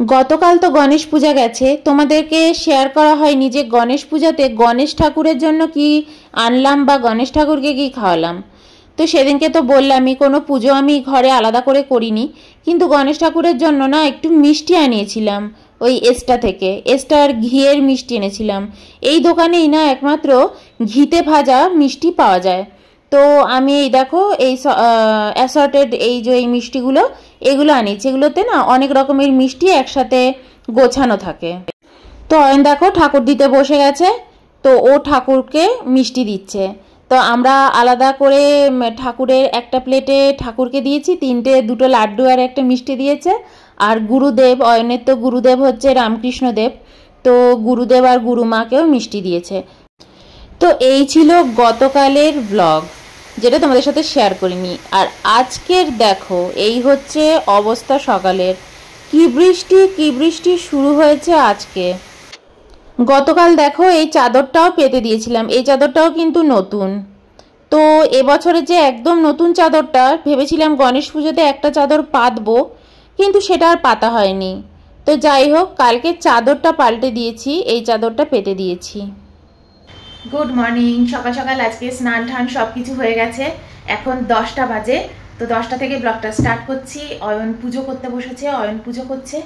গতকাল তো গণেশ পূজা গেছে, তোমাদেরকে শেয়ার করা হয়নি যে গণেশ পূজাতে গণেশ ঠাকুরের জন্য কি আনলাম বা গণেশ ঠাকুরকে কি খাওয়ালাম। তো সেদিনকে তো বললামই কোনো পুজো আমি ঘরে আলাদা করে করিনি, কিন্তু গণেশ ঠাকুরের জন্য না একটু মিষ্টি আনিয়েছিলাম ওই এস্টা থেকে। এস্টার ঘিয়ের মিষ্টি এনেছিলাম। এই দোকানেই না একমাত্র ঘিতে ভাজা মিষ্টি পাওয়া যায়। তো আমি এই দেখো এই অ্যাসর্টেড এই যে এই মিষ্টিগুলো এগুলো আনিয়েছি। এগুলোতে না অনেক রকমের মিষ্টি একসাথে গোছানো থাকে। তো অয়ন দেখো ঠাকুর দিতে বসে গেছে, তো ও ঠাকুরকে মিষ্টি দিচ্ছে। তো আমরা আলাদা করে ঠাকুরের একটা প্লেটে ঠাকুরকে দিয়েছি দুটো লাড্ডু আর একটা মিষ্টি দিয়েছে। আর গুরুদেব, অয়নের তো গুরুদেব হচ্ছে রামকৃষ্ণদেব, তো গুরুদেব আর গুরুমাকেও মিষ্টি দিয়েছে। তো এই ছিল গতকালের ব্লগ, যেটা তোমাদের সাথে শেয়ার করিনি। আর আজকের দেখো এই হচ্ছে অবস্থা সকালের। কি বৃষ্টি শুরু হয়েছে আজকে। গতকাল দেখো এই চাদরটাও পেতে দিয়েছিলাম, এই চাদরটাও কিন্তু নতুন। তো এবছরে যে একদম নতুন চাদরটা ভেবেছিলাম গণেশ পুজোতে একটা চাদর পাতবো, কিন্তু সেটা আর পাতা হয়নি। তো যাই হোক, কালকে চাদরটা পাল্টে দিয়েছি, এই চাদরটা পেতে দিয়েছি। Good morning. সকাল সকাল আজকে স্নান টান সব কিছু হয়ে গেছে। এখন 10টা বাজে। তো 10টা থেকে ব্লগটা স্টার্ট করছি। অয়ন পুজো করতে বসেছে, অয়ন পুজো করছে,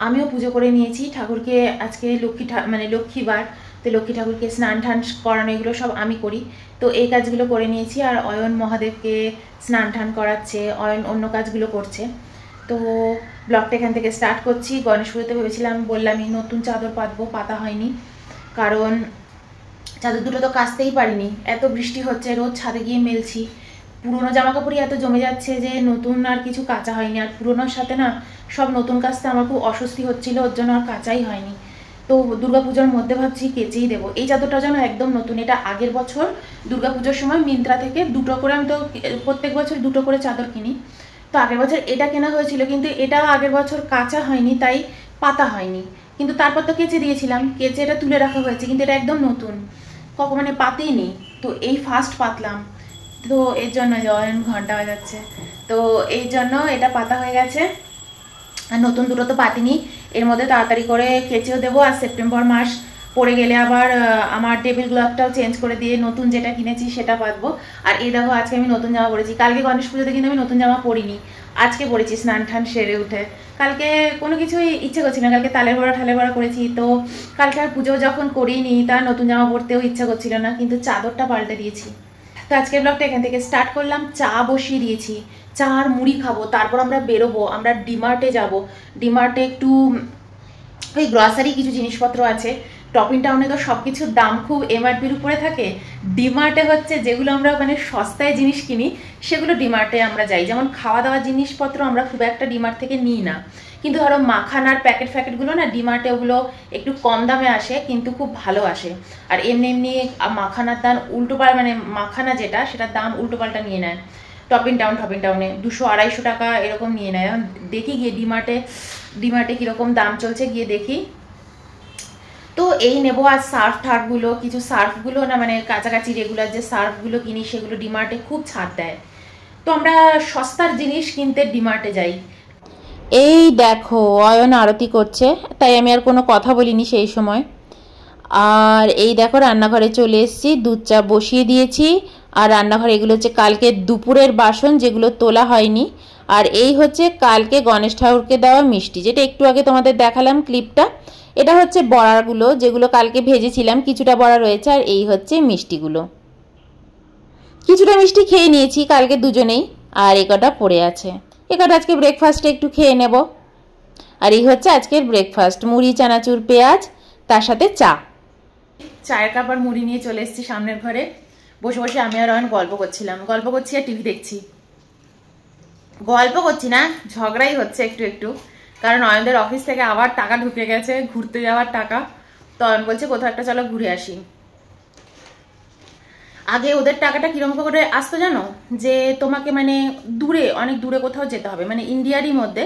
আমিও পুজো করে নিয়েছি ঠাকুরকে। আজকে লক্ষ্মীবার, তো লক্ষ্মী ঠাকুরকে স্নান টান করানো এগুলো সব আমি করি। তো এই কাজগুলো করে নিয়েছি। আর অয়ন মহাদেবকে স্নান টান করাচ্ছে, অয়ন অন্য কাজগুলো করছে। তো ব্লগটা এখান থেকে স্টার্ট করছি। গণেশ পুজোতে ভেবেছিলাম, বললামই নতুন চাদর পাতবো, পাতা হয়নি। কারণ চাদর দুটো তো কাচতেই পারিনি, এত বৃষ্টি হচ্ছে, রোজ ছাদে গিয়ে মেলছি। পুরোনো জামা কাপড়ই এত জমে যাচ্ছে যে নতুন আর কিছু কাচা হয়নি। আর পুরোনোর সাথে না সব নতুন কাচতে আমার খুব অস্বস্তি হচ্ছিল, ওর জন্য আর কাচাই হয়নি। তো দুর্গাপুজোর মধ্যে ভাবছি কেচেই দেবো। এই চাদরটা যেন একদম নতুন, এটা আগের বছর দুর্গাপুজোর সময় মিন্ত্রা থেকে দুটো করে, আমি তো প্রত্যেক বছর দুটো করে চাদর কিনি, তো আগের বছর এটা কেনা হয়েছিল, কিন্তু এটা আগের বছর কাচা হয়নি, তাই পাতা হয়নি। কিন্তু তারপর তো কেচে দিয়েছিলাম, কেচে এটা তুলে রাখা হয়েছে, কিন্তু এটা একদম নতুন, কখন মানে পাতেই নেই। তো এই ফার্স্ট পাতলাম, তো এর জন্য অয়ন ঘন্টা বাজাচ্ছে, তো এই জন্য এটা পাতা হয়ে গেছে। আর নতুন দুটো তো পাতিনি, এর মধ্যে তাড়াতাড়ি করে কেচেও দেবো। আর সেপ্টেম্বর মাস পড়ে গেলে আবার আমার টেবিল ক্লথটাও চেঞ্জ করে দিয়ে নতুন যেটা কিনেছি সেটা পাতবো। আর এই দেখো আজকে আমি নতুন জামা পরেছি। কালকে গণেশ পুজোতে কিন্তু আমি নতুন জামা পরিনি, আজকে পরেছি স্নান টান সেরে উঠে। কালকে কোনো কিছুই ইচ্ছে করছি না, কালকে তালের বড়া করেছি। তো কালকে আর পুজো যখন করিনি, তার নতুন জামা পরতেও ইচ্ছা করছিল না, কিন্তু চাদরটা পাল্টে দিয়েছি। তো আজকের ব্লগটা এখান থেকে স্টার্ট করলাম। চা বসিয়ে দিয়েছি, চা আর মুড়ি খাবো, তারপর আমরা বেরোবো, আমরা ডিমার্টে যাব। ডিমার্টে একটু ওই গ্রসারি কিছু জিনিসপত্র আছে। টপিং টাউনে তো সব কিছুর দাম খুব এমআরপির উপরে থাকে, ডিমার্টে হচ্ছে যেগুলো আমরা মানে সস্তায় জিনিস কিনি সেগুলো ডিমার্টে আমরা যাই। যেমন খাওয়া দাওয়ার জিনিসপত্র আমরা খুব একটা ডিমার্ট থেকে নিই না, কিন্তু ধরো মাখানার প্যাকেটগুলো না ডিমার্টে ওগুলো একটু কম দামে আসে, কিন্তু খুব ভালো আসে। আর এমনি মাখানার দাম উল্টোপাল্টা, মানে মাখানা যেটা সেটার দাম উল্টোপাল্টা নিয়ে নেয় টপিং টাউনে 200-250 টাকা এরকম নিয়ে নেয়। দেখি গিয়ে ডিমার্টে কীরকম দাম চলছে, গিয়ে দেখি। তো এই নেবো। আর সার্ফগুলো, কিছু সার্ফগুলো না মানে কাছাকাছি রেগুলার যে সার্ফগুলো কিনি সেগুলো ডিমার্টে খুব ছাড় দেয়, তো আমরা সস্তার জিনিস কিনতে ডিমার্টে যাই। এই দেখো অয়ন আরতি করছে, তাই আমি আর কোনো কথা বলিনি সেই সময়। আর এই দেখো রান্নাঘরে চলে এসেছি, দুধ চা বসিয়ে দিয়েছি। আর রান্নাঘরে এগুলো হচ্ছে কালকে দুপুরের বাসন, যেগুলো তোলা হয়নি। আর এই হচ্ছে কালকে গণেশ ঠাকুরকে দেওয়া মিষ্টি, যেটা একটু আগে তোমাদের দেখালাম ক্লিপটা। এটা হচ্ছে বড়াগুলো, যেগুলো কালকে ভেজেছিলাম, কিছুটা বড়া রয়েছে। আর এই হচ্ছে মিষ্টিগুলো, কিছুটা মিষ্টি খেয়ে নিয়েছি কালকে দুজনেই, আর একটা পড়ে আছে। একটা আজকে ব্রেকফাস্টে একটু খেয়ে নেব। আর এই হচ্ছে আজকের ব্রেকফাস্ট, মুড়ি, চানাচুর, পেঁয়াজ, তার সাথে চা। চায়ের কাপ আর মুড়ি নিয়ে চলে এসেছি সামনের ঘরে। বসে বসে আমি আর অয়ন গল্প করছি আর টিভি দেখছি। গল্প করছি না, ঝগড়াই হচ্ছে একটু, কারণ অয়নদের অফিস থেকে আবার টাকা ঢুকে গেছে, ঘুরতে যাওয়ার টাকা। তো অয়ন বলছে কোথাও একটা চলো ঘুরে আসি। আগে ওদের টাকাটা কিরকম করে আসতো জানো, যে তোমাকে মানে দূরে, অনেক দূরে কোথাও যেতে হবে, মানে ইন্ডিয়ারই মধ্যে,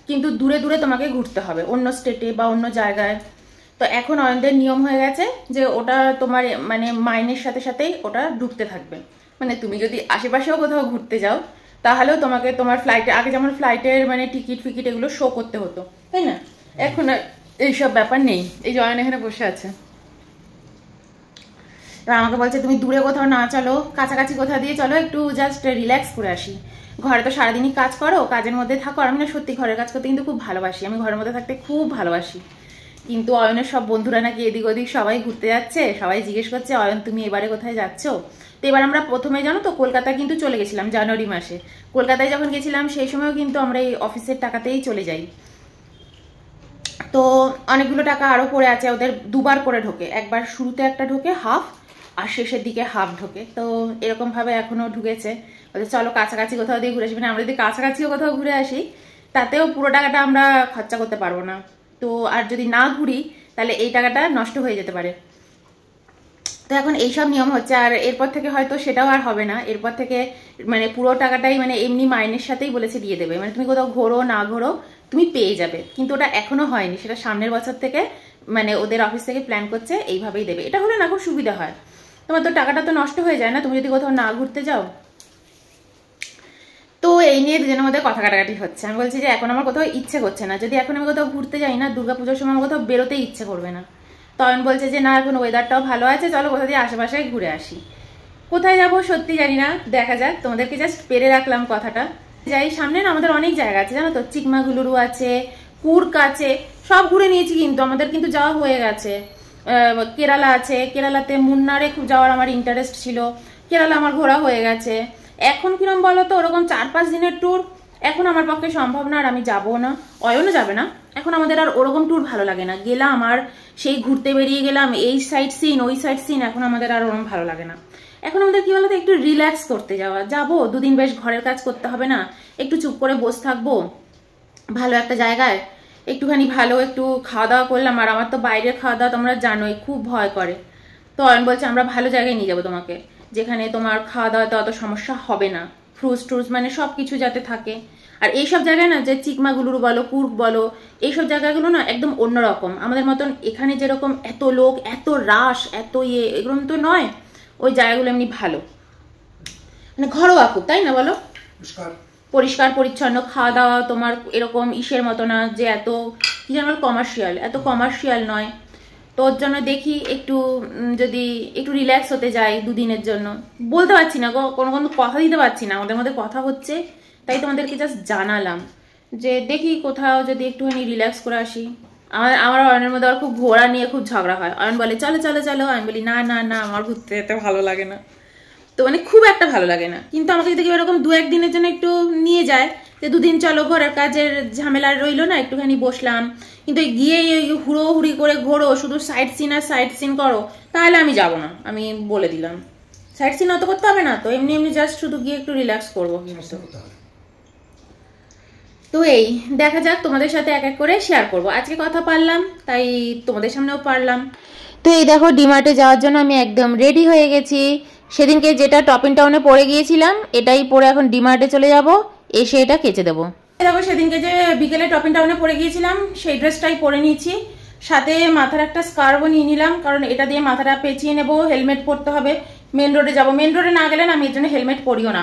কিন্তু দূরে তোমাকে ঘুরতে হবে অন্য স্টেটে বা অন্য জায়গায়। তো এখন অয়নদের নিয়ম হয়ে গেছে যে ওটা তোমার মানে মাইনের সাথেই ওটা ঢুকতে থাকবে। মানে তুমি যদি আশেপাশেও কোথাও ঘুরতে যাও, তাহলেও তোমাকে তোমার ফ্লাইটে, আগে যেমন ফ্লাইটের মানে টিকিট এগুলো শো করতে হতো, তাই না? এখন এইসব ব্যাপার নেই। এই জয়ন এখানে বসে আছে, এবার আমাকে বলছে তুমি দূরে কোথাও না চলো, কাছাকাছি কোথাও দিয়ে চলো, একটু জাস্ট রিল্যাক্স করে আসি। ঘরে তো সারাদিনই কাজ করো, কাজের মধ্যে থাকো। আর আমি না সত্যি ঘরের কাজ করতে কিন্তু খুব ভালোবাসি, আমি ঘরের মধ্যে থাকতে খুব ভালোবাসি। কিন্তু অয়নের সব বন্ধুরা নাকি এদিক ওদিক সবাই ঘুরতে যাচ্ছে, সবাই জিজ্ঞেস করছে অয়ন তুমি এবারে কোথায় যাচ্ছ। তো এবার আমরা প্রথমে জানো তো কলকাতায় কিন্তু চলে গেছিলাম জানুয়ারি মাসে। কলকাতায় যখন গেছিলাম সেই সময়ও কিন্তু আমরা এই অফিসের টাকাতেই চলে যাই। তো অনেকগুলো টাকা আরও পড়ে আছে ওদের, দুবার করে ঢোকে, একবার শুরুতে একটা ঢোকে হাফ, আর শেষের দিকে হাফ ঢোকে। তো এরকমভাবে এখনও ঢুকেছে, বলছে চলো কাছাকাছি কোথাও দিয়ে ঘুরে আসি। মানে আমরা যদি কাছাকাছিও কোথাও ঘুরে আসি তাতেও পুরো টাকাটা আমরা খরচা করতে পারবো না। তো আর যদি না ঘুরি তাহলে এই টাকাটা নষ্ট হয়ে যেতে পারে। তো এখন এইসব নিয়ম হচ্ছে, আর এরপর থেকে হয়তো সেটাও আর হবে না। এরপর থেকে মানে পুরো টাকাটাই মানে এমনি মাইনের সাথেই বলেছে দিয়ে দেবে, মানে তুমি কোথাও ঘোরো না ঘোরো তুমি পেয়ে যাবে। কিন্তু ওটা এখনো হয়নি, সেটা সামনের বছর থেকে মানে ওদের অফিস থেকে প্ল্যান করছে এইভাবেই দেবে। এটা হলে না খুব সুবিধা হয়, তোমার তো টাকাটা তো নষ্ট হয়ে যায় না তুমি যদি কোথাও না ঘুরতে যাও। তো এই নিয়ে দুজনের মধ্যে কথা কাটাকাটি হচ্ছে। আমি বলছি যে এখন আমার কোথাও ইচ্ছে করছে না, যদি এখন আমি কোথাও ঘুরতে যাই না দুর্গাপুজোর সময় আমার কোথাও বেরোতেই ইচ্ছে করবে না। তখন বলছে যে না এখন ওয়েদারটাও ভালো আছে, চলো কোথাও দিয়ে আশেপাশে ঘুরে আসি। কোথায় যাবো সত্যি জানি না, দেখা যাক। তোমাদেরকে জাস্ট পেরে রাখলাম কথাটা। যাই সামনে না আমাদের অনেক জায়গা আছে জানো তো, চিকমাগুলুরু আছে, কুর্ক আছে, সব ঘুরে নিয়েছি কিন্তু আমাদের কিন্তু যাওয়া হয়ে গেছে। কেরালা আছে, কেরালাতে মুন্নারে খুব যাওয়ার আমার ইন্টারেস্ট ছিল, কেরালা আমার ঘোরা হয়ে গেছে। এখন কিরম বলো তো, ওরকম 4-5 দিনের ট্যুর এখন আমার পক্ষে সম্ভব না, আর আমি যাবো না, অয়নও যাবে না। এখন আমাদের আর ওরকম ট্যুর ভালো লাগে না, গেলাম আর সেই ঘুরতে বেরিয়ে গেলাম এই সাইড সিন ওই সাইড সিন, এখন আমাদের আর ওরকম ভালো লাগে না। এখন আমাদের কি বলতো একটু রিল্যাক্স করতে যাবো, দুদিন বেশ ঘরের কাজ করতে হবে না, একটু চুপ করে বসে থাকবো ভালো একটা জায়গায়, একটুখানি ভালো একটু খাওয়া দাওয়া করলাম। আর আমার তো বাইরের খাওয়া দাওয়া তোমরা জানোই খুব ভয় করে। তো অয়ন বলছে আমরা ভালো জায়গায় নিয়ে যাবো তোমাকে, যেখানে তোমার খাওয়া দাওয়াতে অত সমস্যা হবে না, ফ্রুটস ট্রুটস মানে সব কিছু যাতে থাকে। আর এইসব জায়গায় না যে চিকমাগুলুরু বলো কুর্ক বলো এইসব জায়গাগুলো না একদম অন্যরকম, আমাদের মতন এখানে যেরকম এত লোক এত রাশ এত এরকম তো নয়। ওই জায়গাগুলো এমনি ভালো, মানে ঘরোয়া খুব, তাই না বলো, পরিষ্কার পরিচ্ছন্ন, খাওয়া দাওয়া তোমার এরকম ইসের মতো না যে এত কি যেন কমার্শিয়াল, এত কমার্শিয়াল নয়। তো ওর জন্য দেখি একটু যদি একটু রিল্যাক্স হতে যাই দুদিনের জন্য। বলতে পারছি না গো, কোনো কথা দিতে পারছি না, আমাদের মধ্যে কথা হচ্ছে তাই তোমাদেরকে জাস্ট জানালাম যে দেখি কোথাও যদি একটুখানি রিল্যাক্স করে আসি। আমার অয়নের মধ্যে আর খুব ঘোরা নিয়ে খুব ঝগড়া হয়, অয়ন বলে চলো চলো চলো, আমি বলি না না না আমার ঘুরতে যেতে ভালো লাগে না। তো মানে খুব একটা ভালো লাগে না, কিন্তু আমাকে যদি এরকম 2-1 দিনের জন্য একটু নিয়ে যায় যে দুদিন চলো ঘরের কাজের ঝামেলা রইলো না, একটুখানি বসলাম, কিন্তু গিয়ে হুড়ো হুড়ি করে ঘোরো শুধু সাইড সিন আর সাইড সিন করো, তাহলে আমি যাব না, আমি বলে দিলাম। সাইড সিন অত করতে হবে না তো, এমনি এমনি জাস্ট শুধু গিয়ে একটু রিল্যাক্স করবো। তো এই দেখা যাক, তোমাদের সাথে এক এক করে শেয়ার করব। আজকে কথা পারলাম তাই তোমাদের সামনেও পারলাম। তো এই দেখো ডিমার্টে যাওয়ার জন্য আমি একদম রেডি হয়ে গেছি। সেদিনকে যেটা টপিং টাউনে পরে গিয়েছিলাম এটাই পরে এখন ডিমার্টে চলে যাব, এসে এটা কেচে দেবো। দেখো সেদিনকে যে বিকেলে টপিং টাউনে পরে গিয়েছিলাম সেই ড্রেসটাই পরে নিয়েছি, সাথে মাথার একটা স্কার্ফও নিয়ে নিলাম, কারণ এটা দিয়ে মাথাটা পেঁচিয়ে নেবো, হেলমেট পরতে হবে, মেন রোডে যাবো। মেন রোডে না গেলে না আমি এর জন্য হেলমেট পরিও না,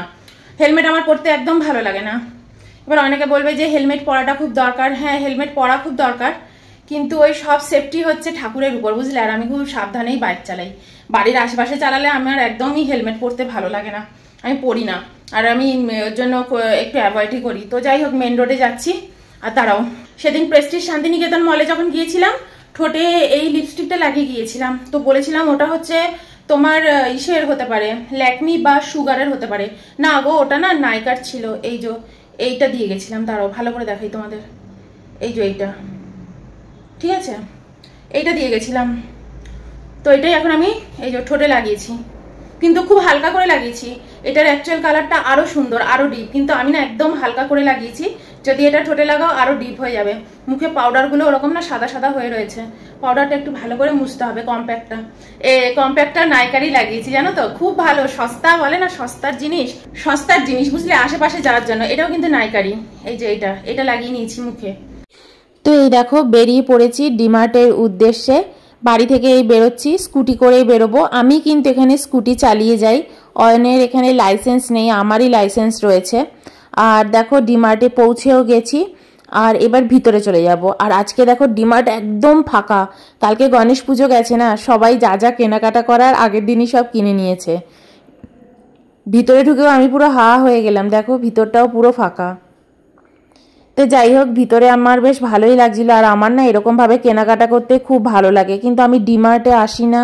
হেলমেট আমার পরতে একদম ভালো লাগে না। এবার অনেকে বলবে যে হেলমেট পরাটা খুব দরকার, হ্যাঁ হেলমেট পরা খুব দরকার, কিন্তু ওই সব সেফটি হচ্ছে ঠাকুরের উপর বুঝলে। আর আমি খুব সাবধানেই বাইক চালাই, বাড়ির আশেপাশে চালালে আমার একদমই হেলমেট পরতে ভালো লাগে না, আমি পরি না, আর আমি ওর জন্য একটু অ্যাভয়েডই করি। তো যাই হোক মেন রোডে যাচ্ছি। আর তারাও সেদিন প্রেস্টিজ শান্তিনিকেতন মলে যখন গিয়েছিলাম ঠোঁটে এই লিপস্টিকটা লাগিয়ে গিয়েছিলাম, তো বলেছিলাম ওটা হচ্ছে তোমার ইসের হতে পারে, ল্যাকমি বা সুগারের হতে পারে, না গো ওটা না নাইকার ছিল। এই যে এইটা দিয়ে গেছিলাম, তারাও ভালো করে দেখাই তোমাদের, এই যে এইটা, ঠিক আছে এইটা দিয়ে গেছিলাম। তো এটাই এখন আমি এই যে ঠোঁটে লাগিয়েছি, কিন্তু খুব হালকা করে লাগিয়েছি। এটার অ্যাকচুয়াল কালারটা আরো সুন্দর আরো ডিপ, কিন্তু আমি না একদম হালকা করে লাগিয়েছি, যদি এটা ঠোঁটে লাগাও আরো ডিপ হয়ে যাবে। মুখে পাউডারগুলো ওরকম না সাদা সাদা হয়ে রয়েছে, পাউডারটা একটু ভালো করে মুছতে হবে। কম্প্যাক্টটা নাইকারই লাগিয়েছি জানো তো, খুব ভালো, সস্তা বলে না, সস্তার জিনিস বুঝলে, আশেপাশে যাওয়ার জন্য। এটাও কিন্তু নাইকারই, এই যে এটা লাগিয়ে নিয়েছি মুখে। তো এই দেখো বেরিয়ে পড়েছি ডিমার্টের উদ্দেশ্যে, বাড়ি থেকে এই বেরোচ্ছি, স্কুটি করেই বেরোবো। আমি কিন্তু এখানে স্কুটি চালিয়ে যাই, অয়নের এখানে লাইসেন্স নেই, আমারই লাইসেন্স রয়েছে। আর দেখো ডিমার্টে পৌঁছেও গেছি, আর এবার ভিতরে চলে যাব। আর আজকে দেখো ডিমার্ট একদম ফাঁকা, কালকে গণেশ পুজো গেছে না, সবাই যা যা কেনাকাটা করার আগের দিনই সব কিনে নিয়েছে। ভিতরে ঢুকেও আমি পুরো হা হয়ে গেলাম, দেখো ভিতরটাও পুরো ফাঁকা। তো যাই হোক, ভিতরে আমার বেশ ভালোই লাগছিল। আর আমার না এরকমভাবে কেনাকাটা করতে খুব ভালো লাগে, কিন্তু আমি ডিমার্টে আসি না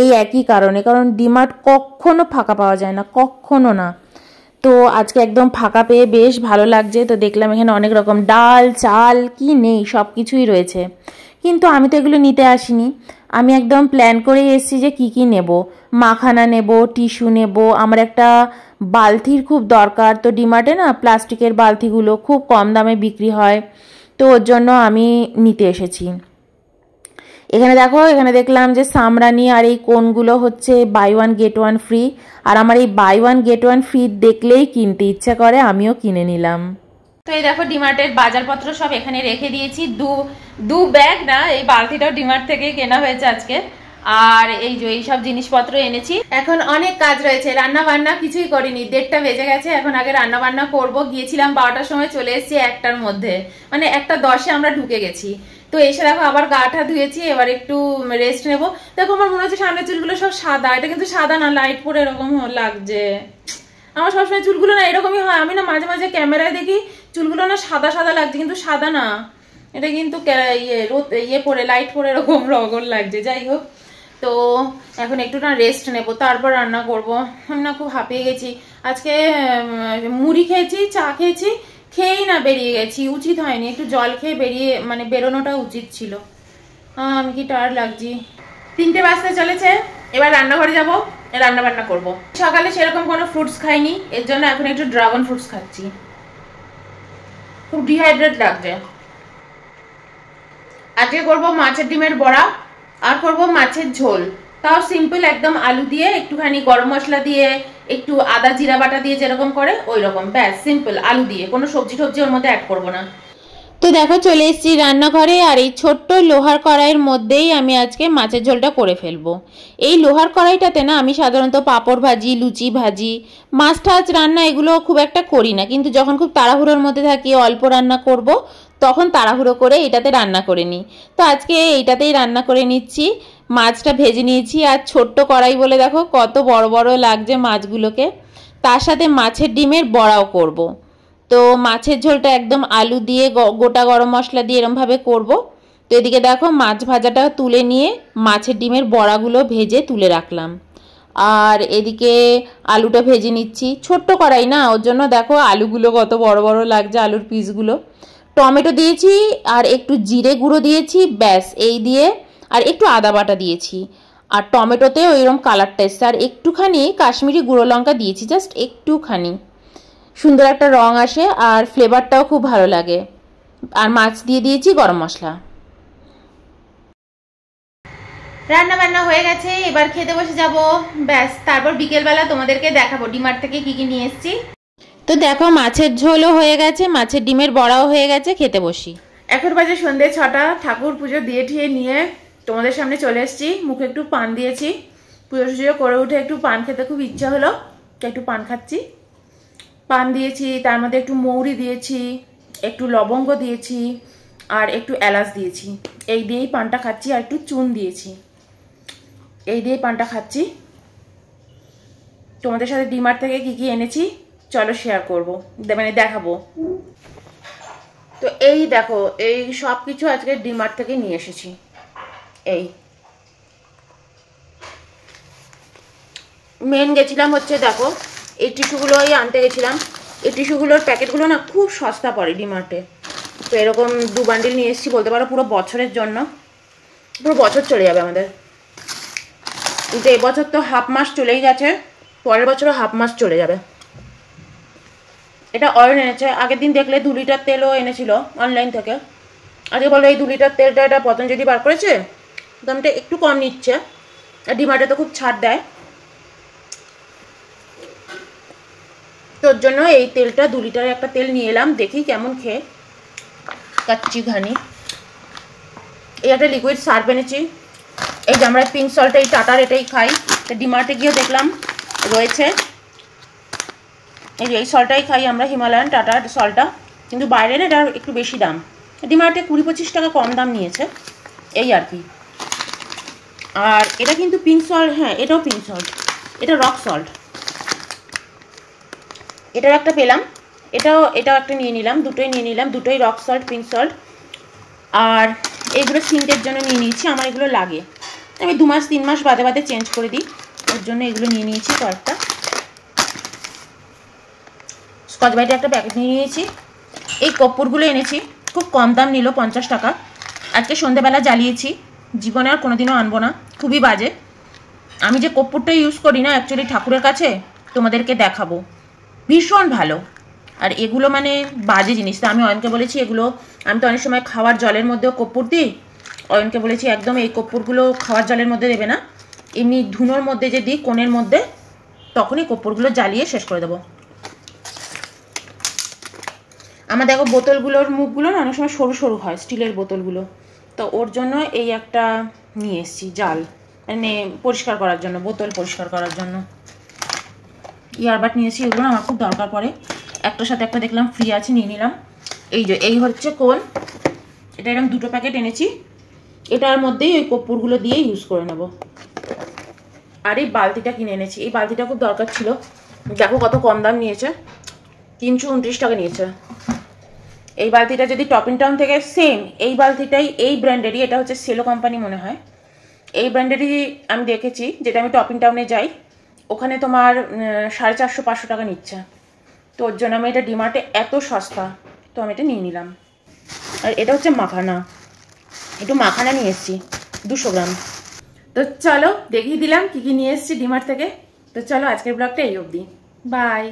এই একই কারণে, কারণ ডিমার্ট কখনো ফাঁকা পাওয়া যায় না, কখনো না। তো আজকে একদম ফাঁকা পেয়ে বেশ ভালো লাগছে। তো দেখলাম এখানে অনেক রকম ডাল চাল কি নেই সব কিছুই রয়েছে, কিন্তু আমি তো এগুলো নিতে আসিনি। আমি একদম প্ল্যান করে এসেছি যে কি নেব। মাখানা নেব, টিস্যু নেব, আমার একটা বালতির খুব দরকার। তো ডিমার্টে না প্লাস্টিকের বালতিগুলো খুব কম দামে বিক্রি হয়, তো ওর জন্য আমি নিতে এসেছি। এখানে দেখো, এখানে দেখলাম যে সামরানি আর এই কোনগুলো হচ্ছে buy one get one free. আর আমার এই buy one get one free দেখলেই কিনতে ইচ্ছা করে, আমিও কিনে নিলাম। তো এই দেখো ডিমার্টের বাজারপত্র সব এখানে রেখে দিয়েছি। দু ব্যাগ না, এই বালতিটাও ডিমার্ট থেকে কেনা হয়েছে আজকে। আর এই যে এই সব জিনিসপত্র এনেছি। এখন অনেক কাজ রয়েছে, রান্না বান্না কিছুই করিনি, 1:30 বেজে গেছে। এখন আগে রান্না বান্না করবো। গিয়েছিলাম 12টার সময়, চলে এসেছি 1টার মধ্যে, মানে 1:10-এ আমরা ঢুকে গেছি। তো এসে দেখো আবার গাটা ধুয়েছি, এবার একটু রেস্ট নেবো। দেখো আমার মনে হচ্ছে সামনের চুলগুলো সব সাদা, এটা কিন্তু সাদা না, লাইট পরে এরকম লাগছে। আমার সবসময় চুলগুলো না এরকমই হয়, আমি না মাঝে মাঝে ক্যামেরায় দেখি চুলগুলো না সাদা সাদা লাগছে, কিন্তু সাদা না, এটা কিন্তু ইয়ে পরে লাইট পরে এরকম রগর লাগছে। যাই হোক, তো এখন একটু না রেস্ট নেবো, তারপর রান্না করব। আমি না খুব হাঁপিয়ে গেছি আজকে। মুড়ি খেয়েছি, চা খেয়েছি, খেয়েই না বেরিয়ে গেছি, উচিত হয়নি। একটু জল খেয়ে বেরোনোটা উচিত ছিল। আমি কি টায়ার্ড লাগছি। 3টে বাজতে চলেছে, এবার রান্নাঘরে যাবো, রান্না বান্না করবো। সকালে সেরকম কোনো ফ্রুটস খাইনি, এর জন্য এখন একটু ড্রাগন ফ্রুটস খাচ্ছি। খুব ডিহাইড্রেট লাগছে। আজকে করবো মাছের ডিমের বড়া, আর করবো মাছের ঝোল, তাও সিম্পল একদম, আলু দিয়ে একটুখানি গরম মশলা দিয়ে একটু আদা জিরা বাটা দিয়ে যেরকম করে ওই রকম, ব্যাস সিম্পল আলু দিয়ে, কোনো সবজি টবজি ওর মধ্যে অ্যাড করবো না। তো দেখো চলে এসেছি রান্নাঘরে, আর এই ছোট্ট লোহার কড়াইয়ের মধ্যেই আমি আজকে মাছের ঝোলটা করে ফেলবো। এই লোহার কড়াইটাতে না আমি সাধারণত পাঁপড় ভাজি, লুচি ভাজি, মাছ টাছ রান্না এগুলো খুব একটা করি না, কিন্তু যখন খুব তাড়াহুড়োর মধ্যে থাকি, অল্প রান্না করব, তখন তাড়াহুড়ো করে এটাতে রান্না করে নিই। তো আজকে এইটাতেই রান্না করে নিচ্ছি। মাছটা ভেজে নিয়েছি, আর ছোট্ট কড়াই বলে দেখো কত বড় বড় লাগছে মাছগুলোকে। তার সাথে মাছের ডিমের বড়াও করব। তো মাছের ঝোলটা একদম আলু দিয়ে গোটা গরম মশলা দিয়ে এরমভাবে করব। তো এদিকে দেখো মাছ ভাজাটা তুলে নিয়ে মাছের ডিমের বড়াগুলো ভেজে তুলে রাখলাম। আর এদিকে আলুটা ভেজে নিচ্ছি, ছোট্ট কড়াই না, ওর জন্য দেখো আলুগুলো কত বড় বড় লাগছে, আলুর পিসগুলো। টমেটো দিয়েছি, আর একটু জিরে গুঁড়ো দিয়েছি, ব্যাস এই দিয়ে, আর একটু আদা বাটা দিয়েছি। আর টমেটোতে ওইরকম কালারটা এসছে, আর একটুখানি কাশ্মীরি গুঁড়ো লঙ্কা দিয়েছি, জাস্ট একটুখানি, সুন্দর একটা রং আসে আর ফ্লেভারটাও খুব ভালো লাগে। আর মাছ দিয়ে দিয়েছি গরম মশলা। রান্না বান্না হয়ে গেছে, এবার খেতে বসে যাব, ব্যাস। তারপর বিকেলবেলা তোমাদেরকে দেখাবো ডিমার্ট থেকে কি কি নিয়ে এসেছি। তো দেখো মাছের ঝোলও হয়ে গেছে, মাছের ডিমের বড়াও হয়ে গেছে, খেতে বসি। এখন বাজে সন্ধ্যে 6টা, ঠাকুর পুজো দিয়ে ঠিয়ে নিয়ে তোমাদের সামনে চলে এসেছি। মুখে একটু পান দিয়েছি, পুজো টুজো করে উঠে একটু পান খেতে খুব ইচ্ছা হলো, একটু পান খাচ্ছি। পান দিয়েছি, তার মধ্যে একটু মৌরি দিয়েছি, একটু লবঙ্গ দিয়েছি, আর একটু এলাচ দিয়েছি। এই দিয়েই পানটা খাচ্ছি, আর একটু চুন দিয়েছি, এই দিয়েই পানটা খাচ্ছি। তোমাদের সাথে ডিমার্ট থেকে কি কি এনেছি চলো শেয়ার করবো, মানে দেখাবো। তো এই দেখো, এই সব কিছু আজকে ডিমার্ট থেকে নিয়ে এসেছি। এই মেন গেছিলাম হচ্ছে, দেখো এই টিস্যুগুলোই আনতে গেছিলাম। এই টিস্যুগুলোর প্যাকেটগুলো না খুব সস্তা পড়ে ডিমার্টে। তো এরকম 2 বান্ডিল নিয়ে এসেছি, বলতে পারো পুরো বছরের জন্য, পুরো বছর চলে যাবে আমাদের। কিন্তু এবছর তো হাফ মাস চলেই গেছে, পরের বছরও হাফ মাস চলে যাবে। এটা অয়েল এনেছে, আগের দিন দেখলে 2 লিটার তেলও এনেছিল অনলাইন থেকে। আজকে বলো এই 2 লিটার তেলটা এটা পতঞ্জলি বার করেছে, দামটা একটু কম নিচ্ছে, আর ডিমার্টে তো খুব ছাড় দেয়। তোর জন্য এই তেলটা 2 লিটারের একটা তেল নিয়ে এলাম, দেখি কেমন খেয়ে কাচ্চি ঘানি। এই একটা লিকুইড সার্ফ এনেছি, এই যে আমরা পিঙ্ক সল্ট, এই টাটার এটাই খাই। ডিমার্টে গিয়েও দেখলাম রয়েছে, এই যে এই সল্টটাই খাই আমরা, হিমালয়ান টাটার সল্টটা। কিন্তু বাইরে না এটা একটু বেশি দাম, ডিমার্টে 20-25 টাকা কম দাম নিয়েছে এই আর কি। আর এটা কিন্তু পিঙ্ক সল্ট, হ্যাঁ এটাও পিঙ্ক সল্ট, এটা রক সল্ট, এটাও একটা পেলাম, এটাও একটা নিয়ে নিলাম, দুটোই নিয়ে নিলাম, দুটোই রক সল্ট পিঙ্ক সল্ট। আর এইগুলো সিন্টের জন্য নিয়ে নিয়েছি, আমার এগুলো লাগে, আমি 2-3 মাস বাদে বাদে চেঞ্জ করে দিই, ওর জন্য এগুলো নিয়ে নিয়েছি কয়েকটা। স্কচ ব্রাইটের একটা প্যাকেট নিয়ে নিয়েছি। এই কর্পূরগুলো এনেছি, খুব কম দাম নিল 50 টাকা। আজকে সন্ধ্যেবেলা জ্বালিয়েছি, জীবনে আর কোনোদিনও আনবো না, খুবই বাজে। আমি যে কর্পূরটা ইউজ করি না অ্যাকচুয়ালি ঠাকুরের কাছে, তোমাদেরকে দেখাবো, ভীষণ ভালো। আর এগুলো মানে বাজে জিনিস, তো আমি অয়নকে বলেছি এগুলো, আমি তো অনেক সময় খাওয়ার জলের মধ্যেও কর্পূর দিই, অয়নকে বলেছি একদম এই কর্পূরগুলো খাওয়ার জলের মধ্যে দেবে না, এমনি ধুনোর মধ্যে যে দিই কোণের মধ্যে, তখনই কর্পূরগুলো জ্বালিয়ে শেষ করে দেবো। আমার দেখো বোতলগুলোর মুখগুলো না অনেক সময় সরু সরু হয়, স্টিলের বোতলগুলো, তো ওর জন্য এই একটা নিয়ে এসেছি জাল, মানে পরিষ্কার করার জন্য, বোতল পরিষ্কার করার জন্য। ইয়ারবাড নিয়েছি, এগুলো আমার খুব দরকার পড়ে, একটার সাথে একটা দেখলাম ফ্রি আছে, নিয়ে নিলাম। এই হচ্ছে কোন, এটা এরকম 2টো প্যাকেট এনেছি, এটার মধ্যেই ওই কর্পূরগুলো দিয়ে ইউজ করে নেব। আর এই বালতিটা কিনে এনেছি, এই বালতিটা খুব দরকার ছিল, দেখো কত কম দাম নিয়েছে, 329 টাকা নিয়েছে। এই বালতিটা যদি টপ ইন টাউন থেকে, সেম এই বালতিটাই এই ব্র্যান্ডেরই, এটা হচ্ছে সেলো কোম্পানি মনে হয়, এই ব্র্যান্ডেরই আমি দেখেছি, যেটা আমি টপ ইন টাউনে যাই ওখানে তোমার 450-500 টাকা নিচ্ছে, তো ওর জন্য আমি এটা ডিমার্টে এত সস্তা, তো আমি এটা নিয়ে নিলাম। আর এটা হচ্ছে মাখানা, একটু মাখানা নিয়ে এসেছি 200 গ্রাম। তো চলো দেখিয়ে দিলাম কি কি নিয়ে এসেছি ডিমার্ট থেকে। তো চলো আজকের ব্লগটা এই অবধি, বাই।